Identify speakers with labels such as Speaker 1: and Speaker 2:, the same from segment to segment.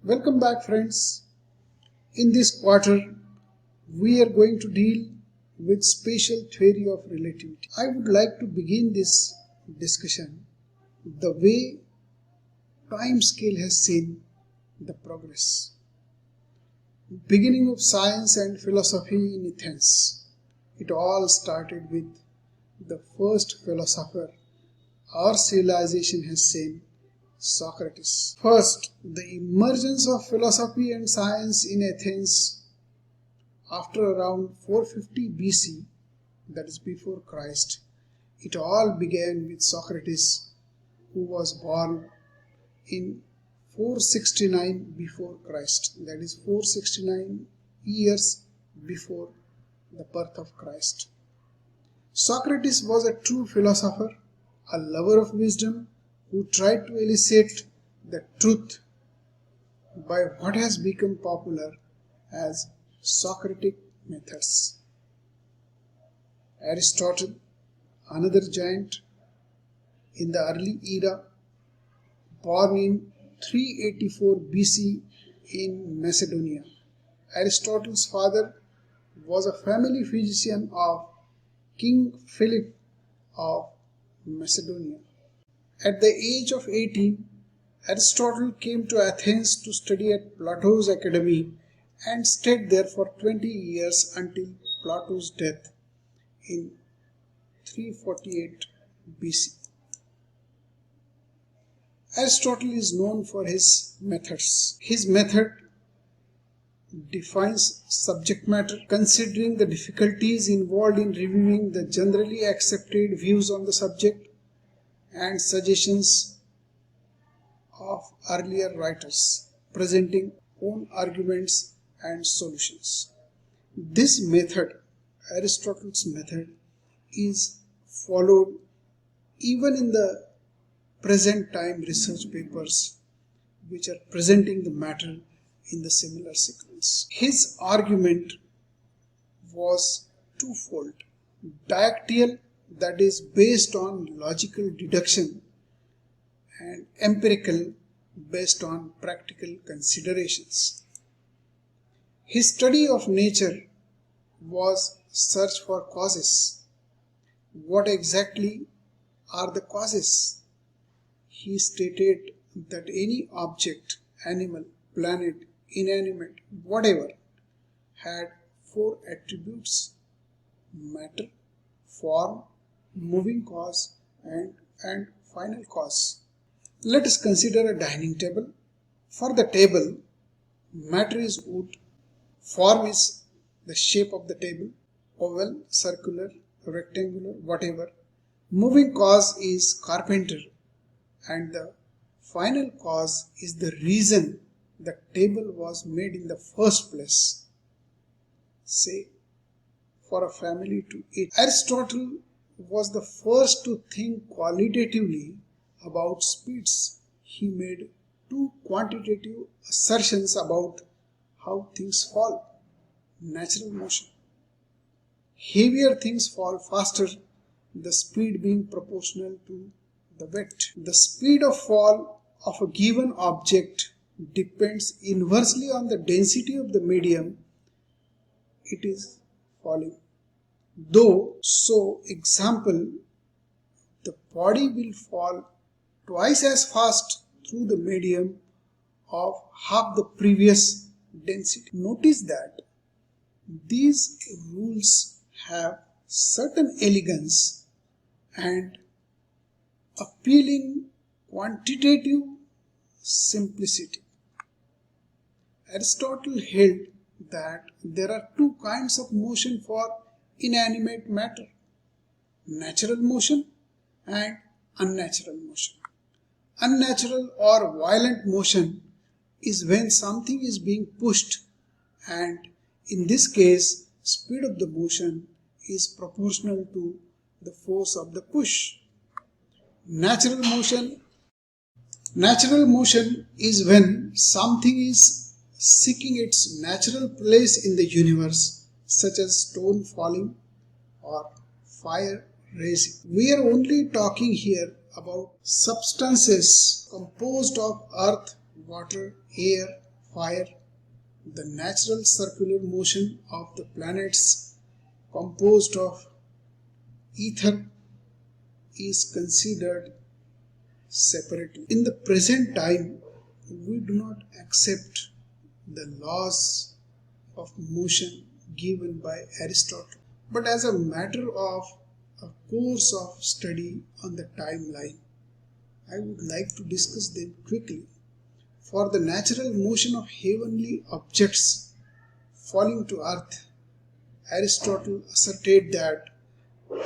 Speaker 1: Welcome back, friends. In this quarter, we are going to deal with spatial theory of relativity. I would like to begin this discussion the way time scale has seen the progress. Beginning of science and philosophy in Athens. It all started with the first philosopher our civilization has seen, Socrates. First, the emergence of philosophy and science in Athens after around 450 BC, that is before Christ. It all began with Socrates, who was born in 469 before Christ, that is 469 years before the birth of Christ. Socrates was a true philosopher, a lover of wisdom, who tried to elicit the truth by what has become popular as Socratic methods. Aristotle, another giant in the early era, born in 384 BC in Macedonia. Aristotle's father was a family physician of King Philip of Macedonia. At the age of 18, Aristotle came to Athens to study at Plato's academy and stayed there for 20 years until Plato's death in 348 BC. Aristotle is known for his methods. His method defines subject matter, considering the difficulties involved in reviewing the generally accepted views on the subject and suggestions of earlier writers, presenting own arguments and solutions. This method, Aristotle's method, is followed even in the present time research papers which are presenting the matter in the similar sequence. His argument was twofold: didactical, that is based on logical deduction, and empirical, based on practical considerations. His study of nature was search for causes. What exactly are the causes? He stated that any object, animal, planet, inanimate, whatever, had four attributes: matter, form, moving cause, and final cause. Let us consider a dining table. For the table, matter is wood, form is the shape of the table, oval, circular, rectangular, whatever. Moving cause is carpenter, and the final cause is the reason the table was made in the first place, say for a family to eat. Aristotle was the first to think qualitatively about speeds. He made two quantitative assertions about how things fall: natural motion. Heavier things fall faster, the speed being proportional to the weight. The speed of fall of a given object depends inversely on the density of the medium it is falling. Though, so example, the body will fall twice as fast through the medium of half the previous density. Notice that these rules have certain elegance and appealing quantitative simplicity. Aristotle held that there are two kinds of motion for inanimate matter: natural motion and unnatural motion. Unnatural or violent motion is when something is being pushed, and in this case, speed of the motion is proportional to the force of the push. Natural motion is when something is seeking its natural place in the universe, such as stone falling or fire rising. We are only talking here about substances composed of earth, water, air, fire, the natural circular motion of the planets composed of ether is considered separately. In the present time, we do not accept the laws of motion given by Aristotle, but as a matter of a course of study on the timeline, I would like to discuss them quickly. For the natural motion of heavenly objects falling to earth, Aristotle asserted that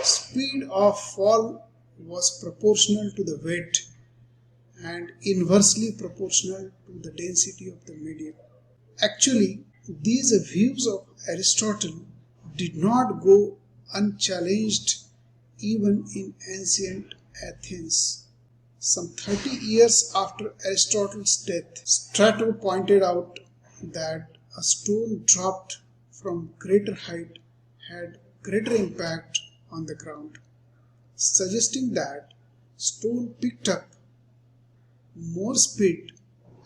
Speaker 1: speed of fall was proportional to the weight and inversely proportional to the density of the medium. Actually, these views of Aristotle did not go unchallenged even in ancient Athens. Some 30 years after Aristotle's death, Strato pointed out that a stone dropped from greater height had greater impact on the ground, suggesting that stone picked up more speed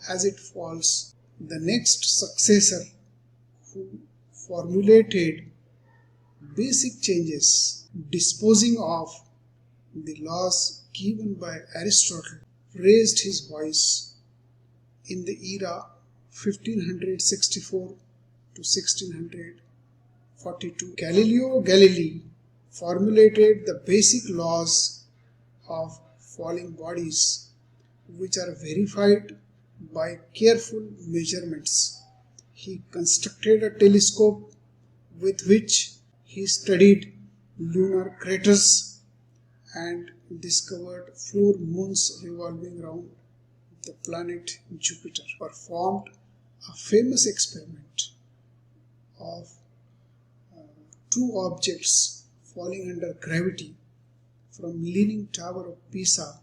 Speaker 1: as it falls. The next successor who formulated basic changes disposing of the laws given by Aristotle raised his voice in the era 1564 to 1642. Galileo Galilei formulated the basic laws of falling bodies, which are verified by careful measurements. He constructed a telescope with which he studied lunar craters and discovered 4 moons revolving around the planet Jupiter. Performed a famous experiment of 2 objects falling under gravity from Leaning Tower of Pisa,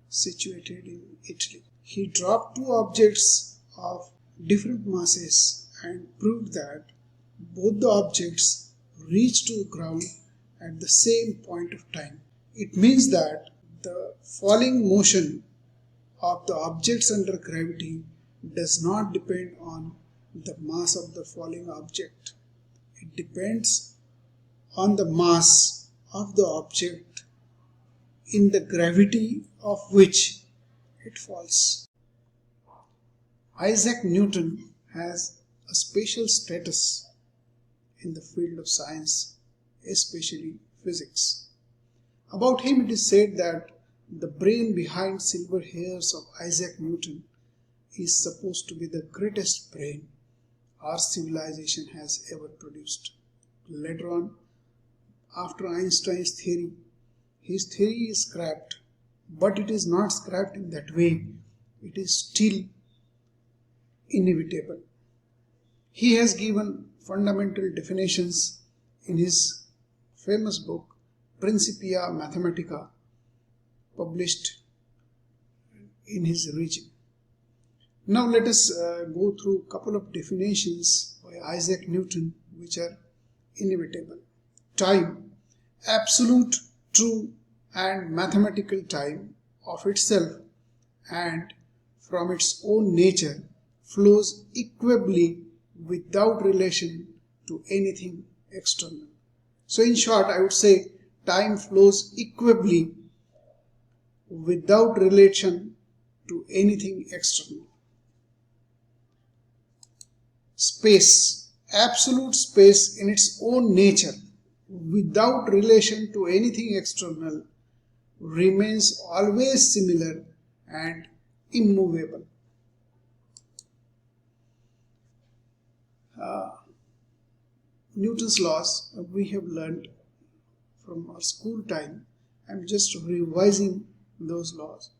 Speaker 1: situated in Italy. He dropped 2 objects of different masses and proved that both the objects reached to the ground at the same point of time. It means that the falling motion of the objects under gravity does not depend on the mass of the falling object. It depends on the mass of the object in the gravity of which it falls. Isaac Newton has a special status in the field of science, especially physics. About him it is said that the brain behind silver hairs of Isaac Newton is supposed to be the greatest brain our civilization has ever produced. Later on, after Einstein's theory, his theory is scrapped, but it is not scrapped in that way. It is still inevitable. He has given fundamental definitions in his famous book Principia Mathematica, published in his region. Now let us go through a couple of definitions by Isaac Newton which are inevitable. Time, absolute, true and mathematical time of itself and from its own nature flows equably without relation to anything external. So in short, I would say time flows equably without relation to anything external. Space, absolute space in its own nature without relation to anything external remains always similar and immovable. Newton's laws we have learned from our school time. I am just revising those laws.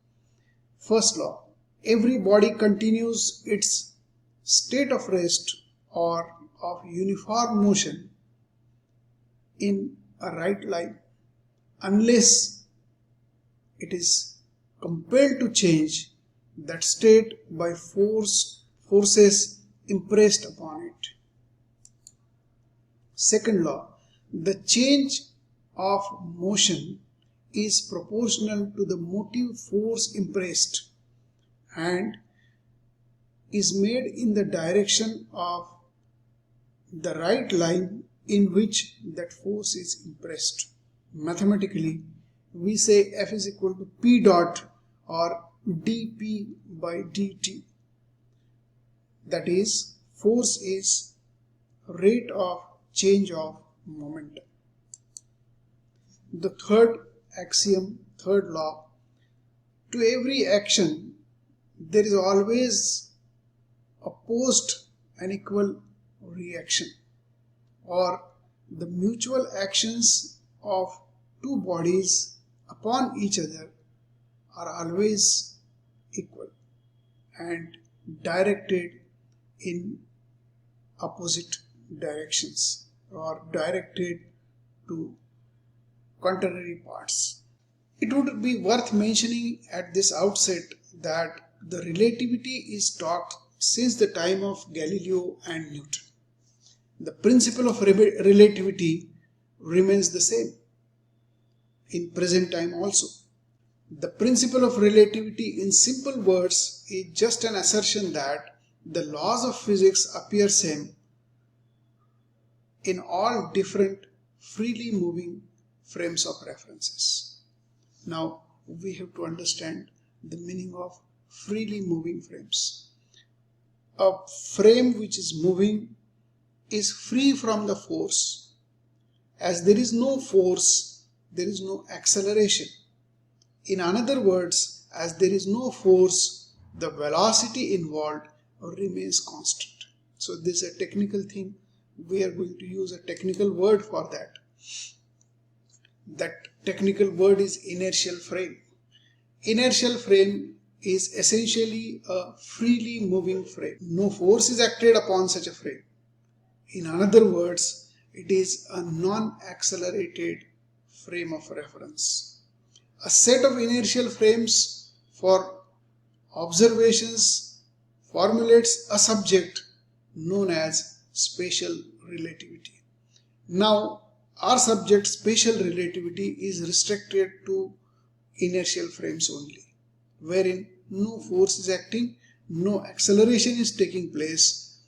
Speaker 1: First law, every body continues its state of rest or of uniform motion in a right line unless it is compelled to change that state by forces impressed upon it. Second law, the change of motion is proportional to the motive force impressed, and is made in the direction of the right line in which that force is impressed. Mathematically, we say F is equal to P dot or dP by dt. That is, force is rate of change of momentum. The third axiom, third law, to every action there is always a post and equal reaction, or the mutual actions of two bodies upon each other are always equal and directed in opposite directions or directed to contrary parts. It would be worth mentioning at this outset that the relativity is taught since the time of Galileo and Newton. The principle of relativity remains the same in present time also. The principle of relativity in simple words is just an assertion that the laws of physics appear same in all different freely moving frames of references. Now we have to understand the meaning of freely moving frames. A frame which is moving is free from the force. As there is no force, there is no acceleration. In other words, as there is no force, the velocity involved remains constant. So this is a technical thing. We are going to use a technical word for that. That technical word is inertial frame. Inertial frame is essentially a freely moving frame. No force is acted upon such a frame. In other words, it is a non-accelerated frame of reference. A set of inertial frames for observations formulates a subject known as spatial relativity. Now, our subject spatial relativity is restricted to inertial frames only, wherein no force is acting, no acceleration is taking place.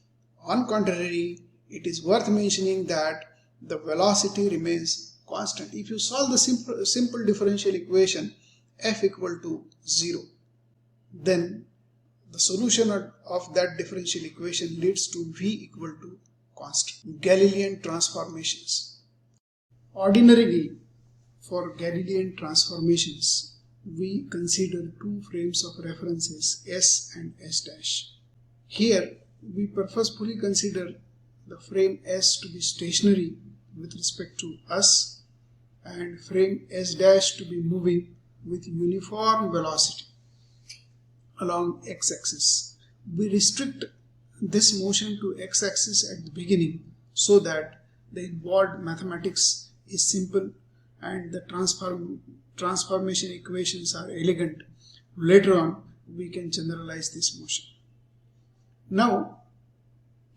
Speaker 1: On contrary, it is worth mentioning that the velocity remains constant. If you solve the simple differential equation f equal to 0, then the solution of that differential equation leads to v equal to constant. Galilean transformations. Ordinarily, for Galilean transformations, we consider two frames of references S and S dash. Here, we purposefully consider the frame S to be stationary with respect to us and frame S dash to be moving with uniform velocity along x-axis. We restrict this motion to x-axis at the beginning so that the involved mathematics is simple and the transformation equations are elegant. Later on, we can generalize this motion. Now,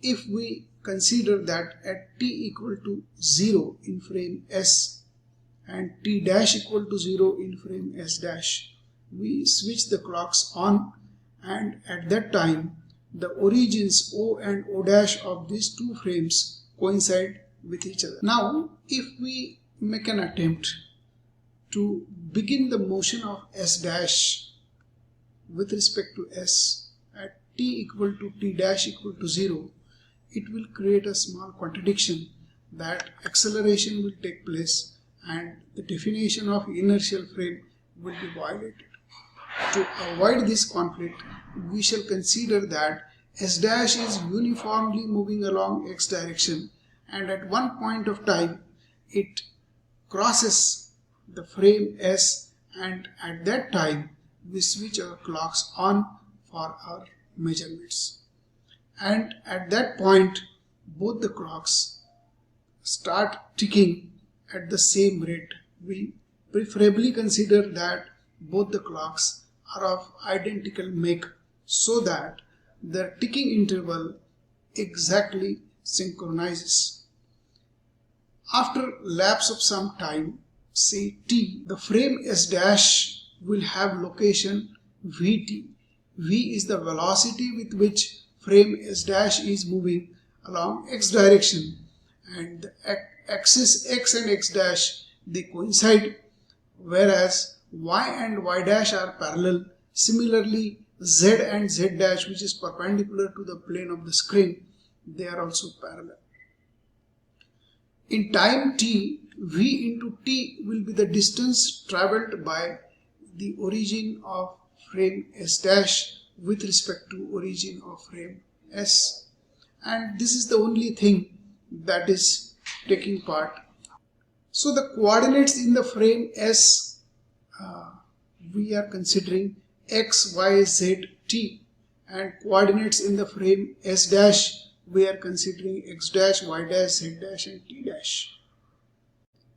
Speaker 1: if we consider that at t equal to 0 in frame S and t dash equal to 0 in frame S dash, we switch the clocks on, and at that time the origins O and O dash of these two frames coincide with each other. Now, if we make an attempt to begin the motion of S dash with respect to S at t equal to t dash equal to 0, it will create a small contradiction that acceleration will take place and the definition of inertial frame will be violated. To avoid this conflict, we shall consider that S dash is uniformly moving along x direction, and at one point of time it crosses the frame S, and at that time we switch our clocks on for our measurements. And at that point, both the clocks start ticking at the same rate. We preferably consider that both the clocks are of identical make so that the ticking interval exactly synchronizes. After lapse of some time, say t, the frame S dash will have location Vt. v is the velocity with which frame S dash is moving along x direction, and the axis x and x dash, they coincide, whereas y and y dash are parallel. Similarly, z and z dash, which is perpendicular to the plane of the screen, they are also parallel. In time t, v into t will be the distance travelled by the origin of frame S dash with respect to origin of frame S, and this is the only thing that is taking part. So the coordinates in the frame S, we are considering x, y, z, t, and coordinates in the frame S dash, we are considering x dash, y dash, z dash, and t dash.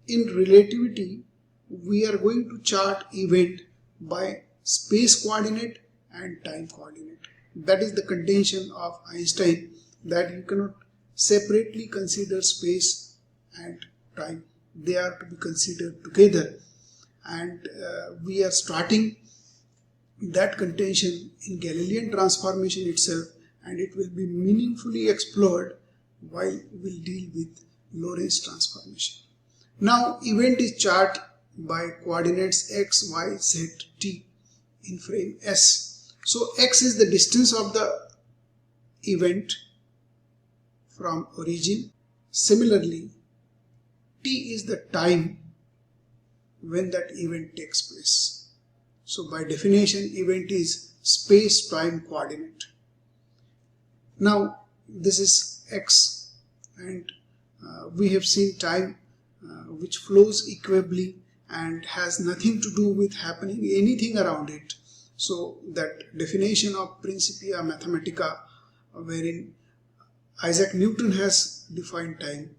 Speaker 1: In relativity, we are going to chart event by space coordinate and time coordinate. That is the contention of Einstein, that you cannot separately consider space and time. They are to be considered together, and we are starting that contention in Galilean transformation itself, and it will be meaningfully explored while we'll deal with Lorentz transformation. Now, event is charted by coordinates x, y, z, t in frame S. So x is the distance of the event from origin. Similarly, t is the time when that event takes place. So by definition, event is space-time coordinate. Now this is x, and we have seen time which flows equably and has nothing to do with happening anything around it. So that definition of Principia Mathematica, wherein Isaac Newton has defined time,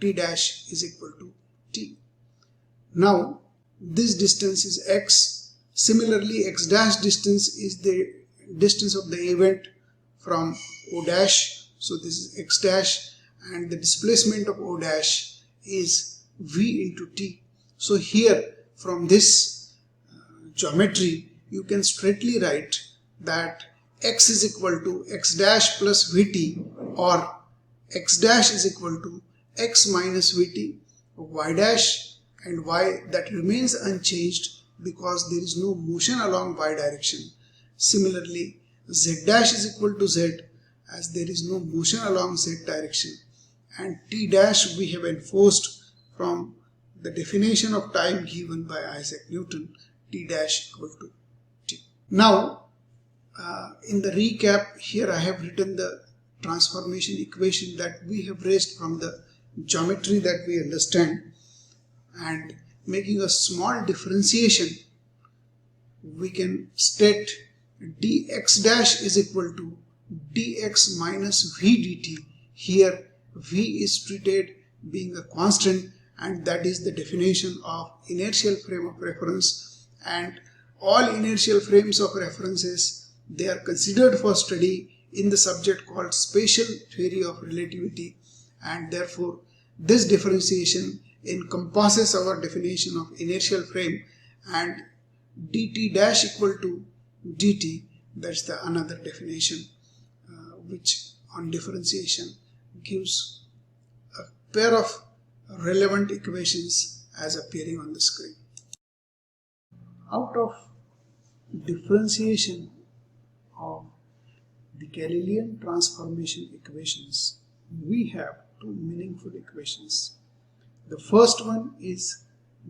Speaker 1: t dash is equal to t. Now this distance is x. Similarly, x dash distance is the distance of the event from O dash. So this is x dash, and the displacement of O dash is v into t. So here from this geometry, you can straightly write that x is equal to x dash plus vt, or x dash is equal to x minus vt. Y dash and y, that remains unchanged because there is no motion along y direction. Similarly, z dash is equal to z, as there is no motion along z direction. And t dash we have enforced from the definition of time given by Isaac Newton, t dash equal to t. Now, in the recap, here I have written the transformation equation that we have raised from the geometry that we understand, and making a small differentiation, we can state dx dash is equal to dx minus v dt. Here v is treated being a constant, and that is the definition of inertial frame of reference, and all inertial frames of references, they are considered for study in the subject called spatial theory of relativity, and therefore this differentiation encompasses our definition of inertial frame, and dt dash equal to dt, that's the another definition which on differentiation gives a pair of relevant equations as appearing on the screen. Out of differentiation of the Galilean transformation equations, we have two meaningful equations. The first one is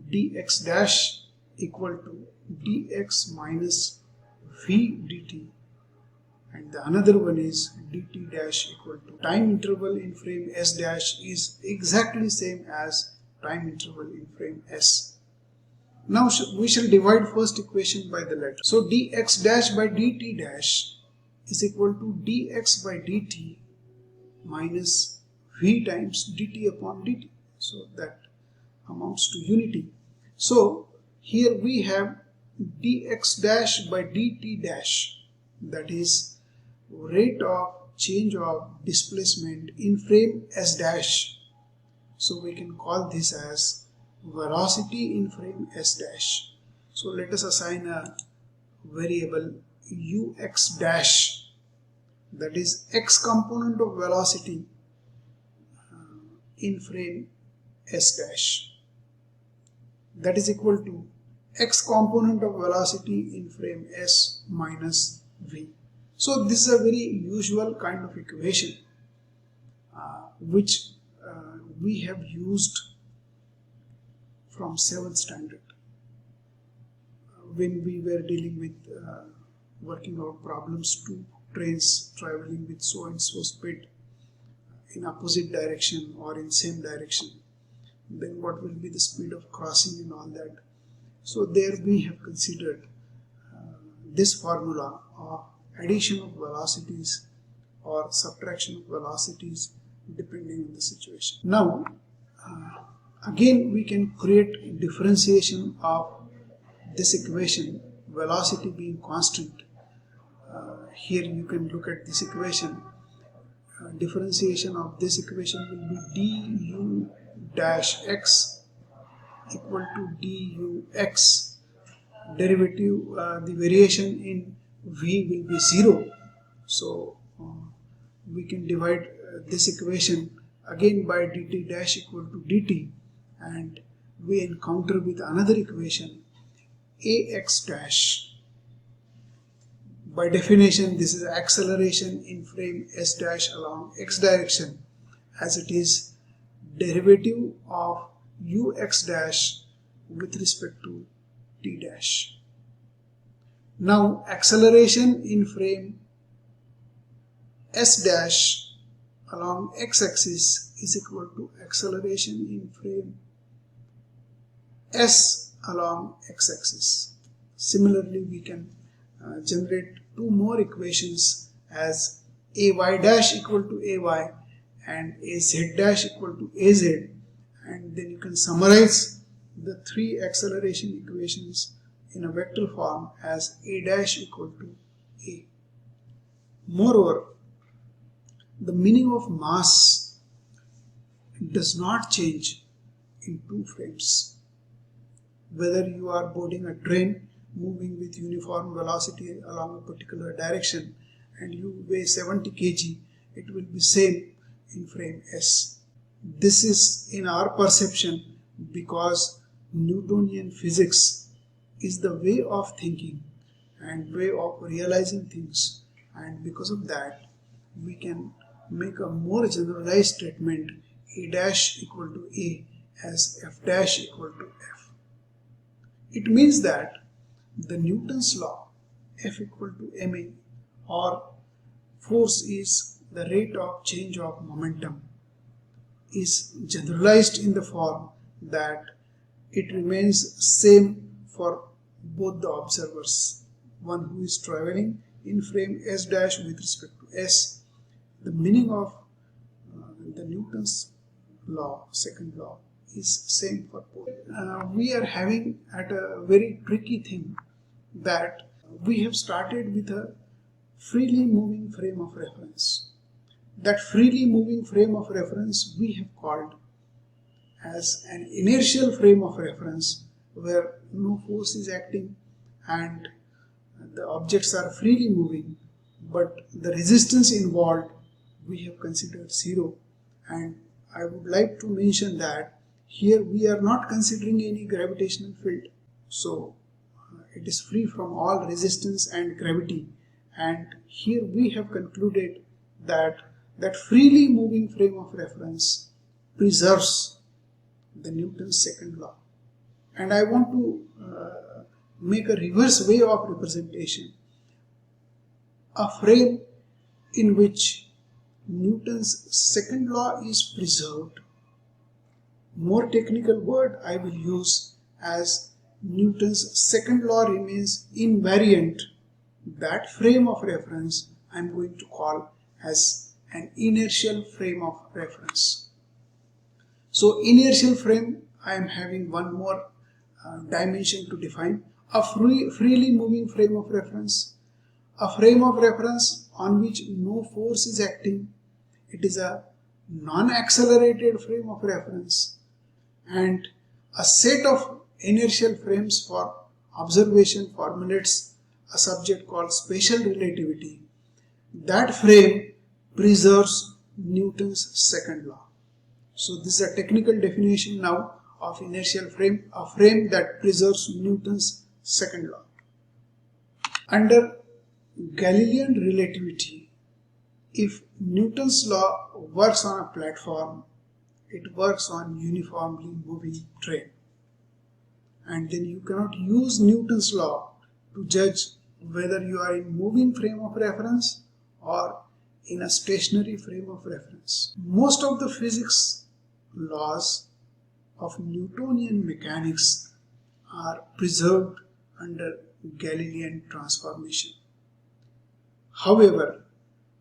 Speaker 1: dx dash equal to dx minus v dt, and the another one is dt dash equal to time interval in frame S dash is exactly same as time interval in frame S. Now we shall divide first equation by the letter. So dx dash by dt dash is equal to dx by dt minus v times dt upon dt. So that amounts to unity. So here we have dx dash by dt dash, that is rate of change of displacement in frame S dash. So we can call this as velocity in frame S dash. So let us assign a variable ux dash, that is x component of velocity in frame s dash, that is equal to x component of velocity in frame s minus v. So this is a very usual kind of equation which we have used from 7th standard when we were dealing with working out problems to trains traveling with so and so speed in opposite direction or in same direction, then what will be the speed of crossing and all that. So there we have considered this formula of addition of velocities or subtraction of velocities depending on the situation. Now again we can create differentiation of this equation, velocity being constant. Here you can look at this equation. Differentiation of this equation will be du dash x equal to du x. Derivative, the variation in v will be 0. So we can divide this equation again by dt dash equal to dt, and we encounter with another equation ax dash. By definition, this is acceleration in frame s dash along x direction, as it is derivative of ux dash with respect to t dash. Now acceleration in frame s dash along x-axis is equal to acceleration in frame s along x-axis. Similarly, we can generate two more equations as ay dash equal to ay and az dash equal to az, and then you can summarize the three acceleration equations in a vector form as a dash equal to a. Moreover, the meaning of mass does not change in two frames. Whether you are boarding a train moving with uniform velocity along a particular direction and you weigh 70 kg, it will be same in frame S. This is in our perception because Newtonian physics is the way of thinking and way of realizing things, and because of that we can make a more generalized statement a dash equal to a as f dash equal to f. It means that the Newton's law F equal to ma, or force is the rate of change of momentum, is generalized in the form that it remains same for both the observers, one who is traveling in frame s dash with respect to s. The meaning of the Newton's law, second law, is same for both. We are having at a very tricky thing that we have started with a freely moving frame of reference. That freely moving frame of reference we have called as an inertial frame of reference, where no force is acting and the objects are freely moving, but the resistance involved we have considered zero. And I would like to mention that here we are not considering any gravitational field, so it is free from all resistance and gravity, and here we have concluded that freely moving frame of reference preserves the Newton's second law. And I want to make a reverse way of representation, a frame in which Newton's second law is preserved. More technical word I will use as Newton's second law remains invariant. That frame of reference I am going to call as an inertial frame of reference. So inertial frame, I am having one more dimension to define. A freely moving frame of reference, a frame of reference on which no force is acting. It is a non-accelerated frame of reference, and a set of inertial frames for observation formulates a subject called special relativity, that frame preserves Newton's second law. So this is a technical definition now of inertial frame, a frame that preserves Newton's second law. Under Galilean relativity, if Newton's law works on a platform, it works on uniformly moving train. And then you cannot use Newton's law to judge whether you are in moving frame of reference or in a stationary frame of reference. Most of the physics laws of Newtonian mechanics are preserved under Galilean transformation. However,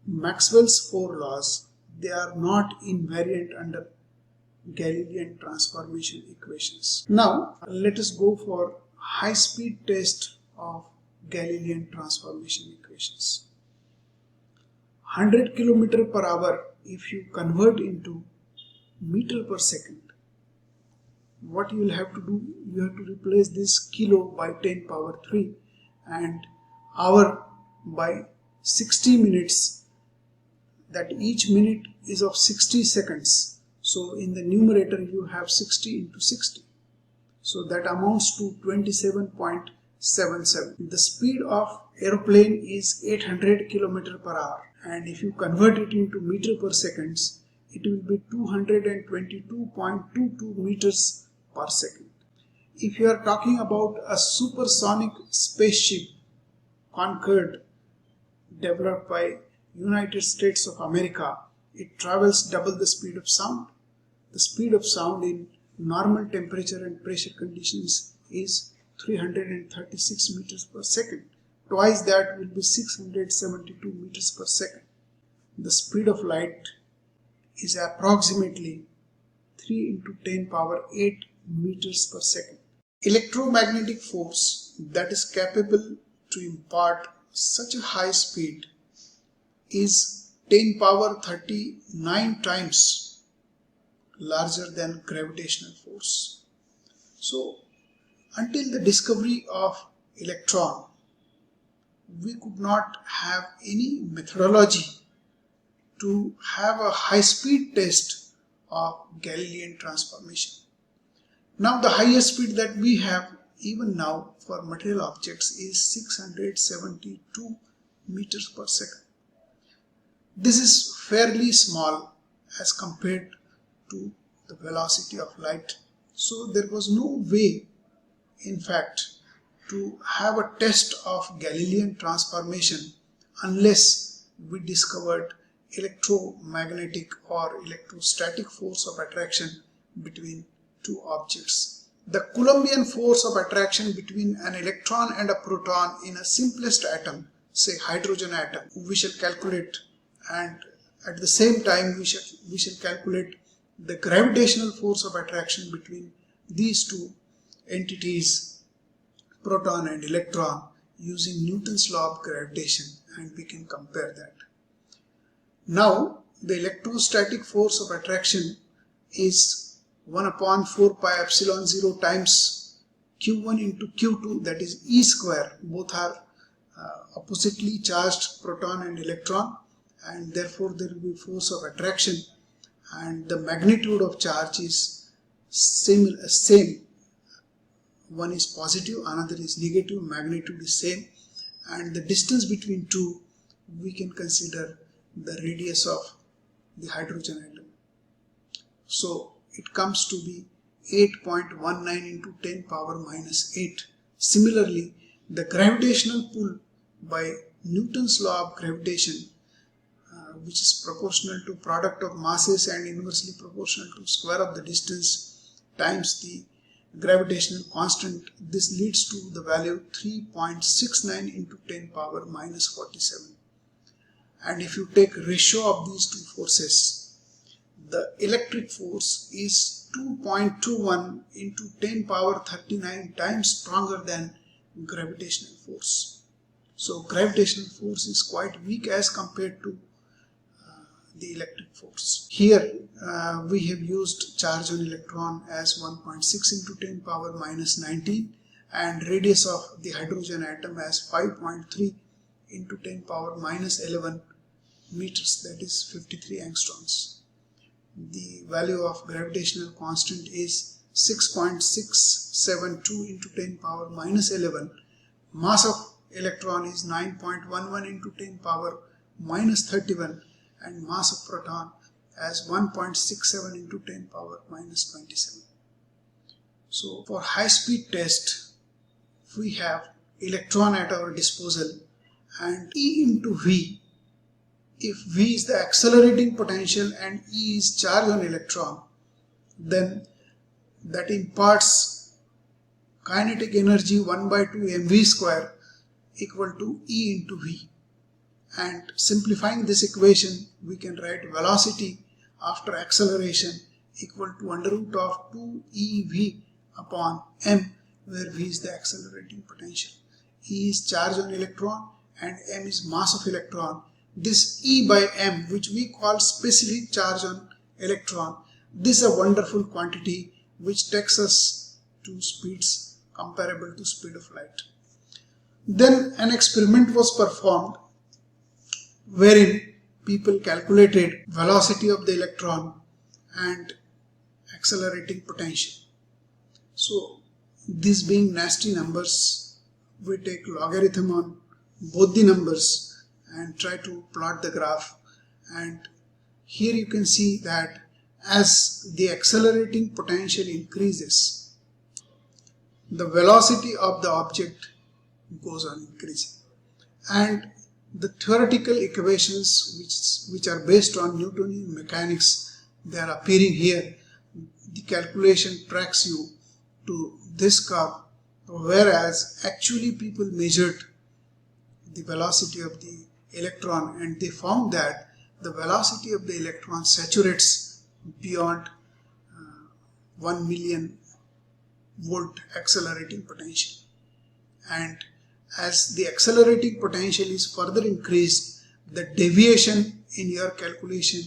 Speaker 1: Maxwell's four laws, they are not invariant under Galilean transformation equations. Now, let us go for high-speed test of Galilean transformation equations. 100 km per hour, if you convert into meter per second, what you will have to do, you have to replace this kilo by 10 power 3 and hour by 60 minutes, that each minute is of 60 seconds. So in the numerator you have 60 into 60. So that amounts to 27.77. The speed of aeroplane is 800 km per hour, and if you convert it into meter per seconds, it will be 222.22 meters per second. If you are talking about a supersonic spaceship Concorde developed by United States of America, it travels double the speed of sound. The speed of sound in normal temperature and pressure conditions is 336 meters per second. Twice that will be 672 meters per second. The speed of light is approximately 3 into 10 power 8 meters per second. Electromagnetic force that is capable to impart such a high speed is 10 power 39 times larger than gravitational force. So until the discovery of electron, we could not have any methodology to have a high-speed test of Galilean transformation. Now the highest speed that we have even now for material objects is 672 meters per second. This is fairly small as compared to the velocity of light. So there was no way, in fact, to have a test of Galilean transformation unless we discovered electromagnetic or electrostatic force of attraction between two objects. The Coulombian force of attraction between an electron and a proton in a simplest atom, say hydrogen atom, we shall calculate, and at the same time we shall calculate the gravitational force of attraction between these two entities, proton and electron, using Newton's law of gravitation, and we can compare that. Now the electrostatic force of attraction is 1 upon 4 pi epsilon 0 times q1 into q2, that is E square. Both are oppositely charged proton and electron, and therefore there will be force of attraction, and the magnitude of charge is same. One is positive, another is negative, magnitude is same, and the distance between two we can consider the radius of the hydrogen atom. So it comes to be 8.19 into 10 power minus 8. Similarly, the gravitational pull by Newton's law of gravitation, which is proportional to product of masses and inversely proportional to square of the distance times the gravitational constant, this leads to the value 3.69 into 10 power minus 47. And if you take ratio of these two forces, the electric force is 2.21 into 10 power 39 times stronger than gravitational force. So gravitational force is quite weak as compared to the electric force. Here we have used charge on electron as 1.6 into 10 power minus 19, and radius of the hydrogen atom as 5.3 into 10 power minus 11 meters, that is 53 angstroms. The value of gravitational constant is 6.672 into 10 power minus 11. Mass of electron is 9.11 into 10 power minus 31, and mass of proton as 1.67 into 10 power minus 27. So for high speed test, we have electron at our disposal and E into V. If V is the accelerating potential and E is charge on electron, then that imparts kinetic energy 1 by 2 mv square equal to E into V. And simplifying this equation, we can write velocity after acceleration equal to under root of 2ev upon m, where V is the accelerating potential. E is charge on electron and m is mass of electron. This E by m, which we call specific charge on electron, this is a wonderful quantity which takes us to speeds comparable to speed of light. Then an experiment was performed wherein people calculated velocity of the electron and accelerating potential. So these being nasty numbers, we take logarithm on both the numbers and try to plot the graph, and here you can see that as the accelerating potential increases, the velocity of the object goes on increasing, and the theoretical equations which are based on Newtonian mechanics, they are appearing here. The calculation tracks you to this curve, whereas actually people measured the velocity of the electron and they found that the velocity of the electron saturates beyond 1 million volt accelerating potential, and as the accelerating potential is further increased, the deviation in your calculation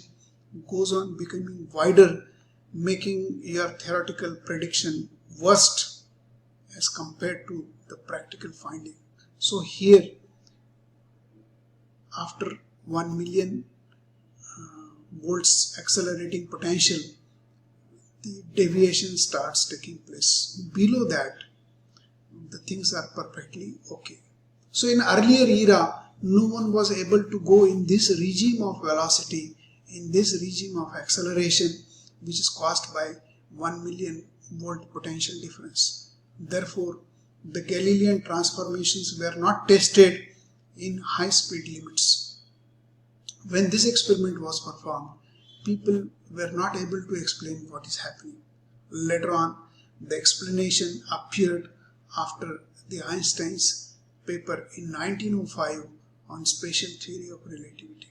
Speaker 1: goes on becoming wider, making your theoretical prediction worst as compared to the practical finding. So here, after 1 million volts accelerating potential, the deviation starts taking place. Below that, the things are perfectly okay. So in earlier era, no one was able to go in this regime of velocity, in this regime of acceleration, which is caused by 1 million volt potential difference. Therefore, the Galilean transformations were not tested in high speed limits. When this experiment was performed, people were not able to explain what is happening. Later on, the explanation appeared after the Einstein's paper in 1905 on special theory of relativity.